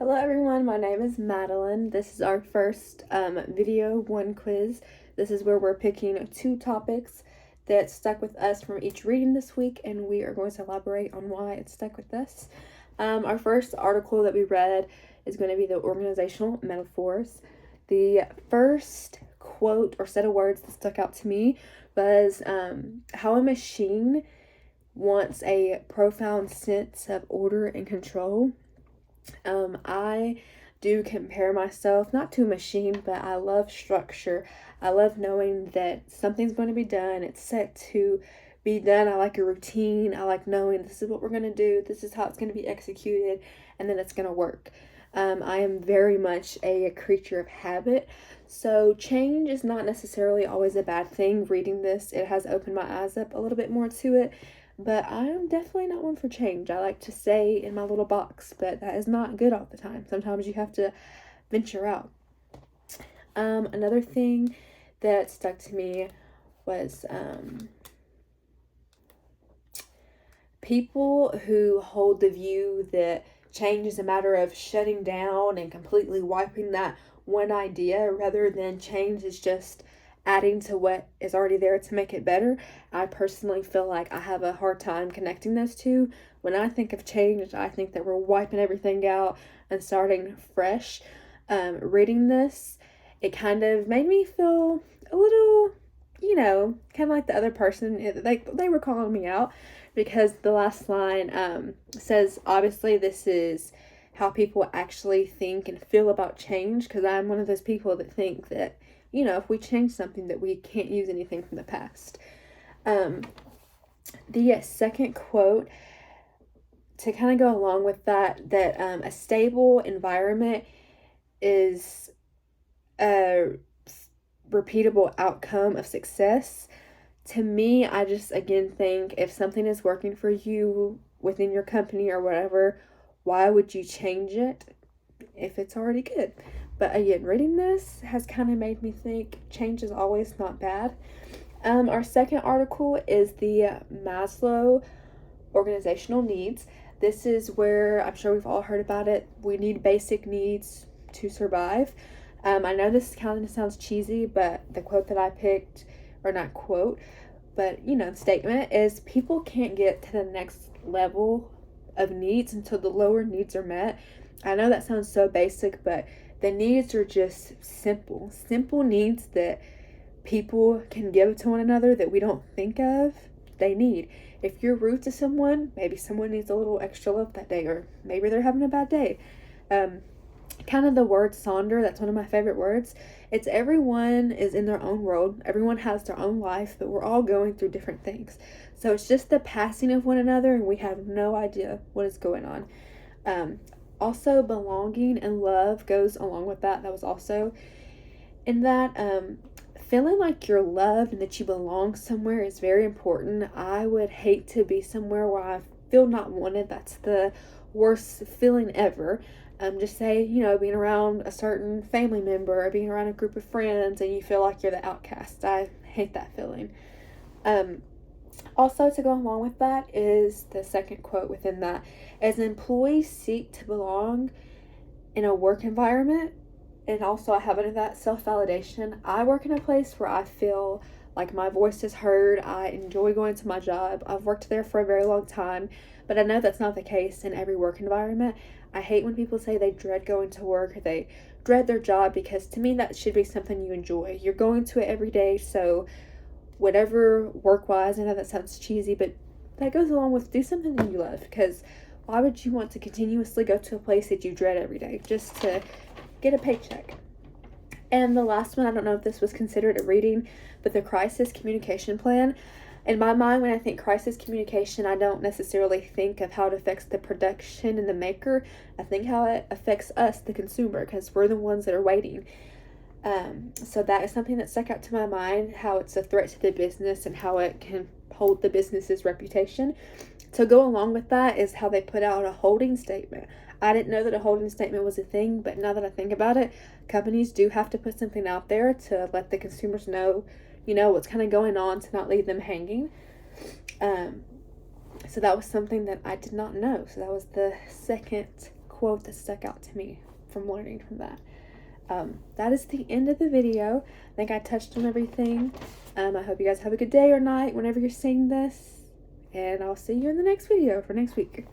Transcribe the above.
Hello everyone, my name is Madeline. This is our first video one quiz. This is where we're picking two topics that stuck with us from each reading this week, and we are going to elaborate on why it stuck with us. Our first article that we read is going to be the organizational metaphors. The first quote or set of words that stuck out to me was how a machine wants a profound sense of order and control. I do compare myself not to a machine, but I love structure. I love knowing that something's going to be done. It's set to be done. I like a routine. I like knowing this is what we're going to do. This is how it's going to be executed, and then it's going to work. I am very much a creature of habit. So change is not necessarily always a bad thing. Reading this, it has opened my eyes up a little bit more to it. But I am definitely not one for change. I like to stay in my little box, but that is not good all the time. Sometimes you have to venture out. Another thing that stuck to me was people who hold the view that change is a matter of shutting down and completely wiping that one idea, rather than change is just adding to what is already there to make it better. I personally feel like I have a hard time connecting those two. When I think of change, I think that we're wiping everything out and starting fresh. Reading this, it kind of made me feel a little, kind of like the other person. They were calling me out, because the last line says, obviously, this is how people actually think and feel about change, because I'm one of those people that think that, if we change something, that we can't use anything from the past. The second quote, to kind of go along with that a stable environment is a repeatable outcome of success. To me, I just, again, think if something is working for you within your company or whatever, why would you change it if it's already good? But again, reading this has kind of made me think change is always not bad. Our second article is the Maslow organizational needs. This is where, I'm sure we've all heard about it, we need basic needs to survive. I know this kind of sounds cheesy, but the quote that I picked, or not quote, but the statement is, people can't get to the next level of needs until the lower needs are met. I know that sounds so basic, but the needs are just simple needs that people can give to one another that we don't think of. They need. If you're rude to someone, maybe someone needs a little extra love that day, or maybe they're having a bad day. Kind of the word sonder, that's one of my favorite words. It's everyone is in their own world. Everyone has their own life, but we're all going through different things. So it's just the passing of one another, and we have no idea what is going on. Also, belonging and love goes along with that. That was also in that feeling like you're loved and that you belong somewhere is very important. I would hate to be somewhere where I feel not wanted. That's the worst feeling ever. Just say, being around a certain family member or being around a group of friends and you feel like you're the outcast. I hate that feeling. Also, to go along with that is the second quote within that. As employees seek to belong in a work environment, and also I have under that self-validation, I work in a place where I feel like my voice is heard. I enjoy going to my job. I've worked there for a very long time, but I know that's not the case in every work environment. I hate when people say they dread going to work or they dread their job, because to me that should be something you enjoy. You're going to it every day, so whatever work-wise, I know that sounds cheesy, but that goes along with do something that you love, because why would you want to continuously go to a place that you dread every day just to get a paycheck? And the last one, I don't know if this was considered a reading, but the crisis communication plan. In my mind, when I think crisis communication, I don't necessarily think of how it affects the production and the maker. I think how it affects us, the consumer, because we're the ones that are waiting. So that is something that stuck out to my mind, how it's a threat to the business and how it can hold the business's reputation. To go along with that is how they put out a holding statement. I didn't know that a holding statement was a thing, but now that I think about it, companies do have to put something out there to let the consumers know, what's kind of going on, to not leave them hanging. So that was something that I did not know. So that was the second quote that stuck out to me from learning from that. That is the end of the video. I think I touched on everything. I hope you guys have a good day or night whenever you're seeing this. And I'll see you in the next video for next week.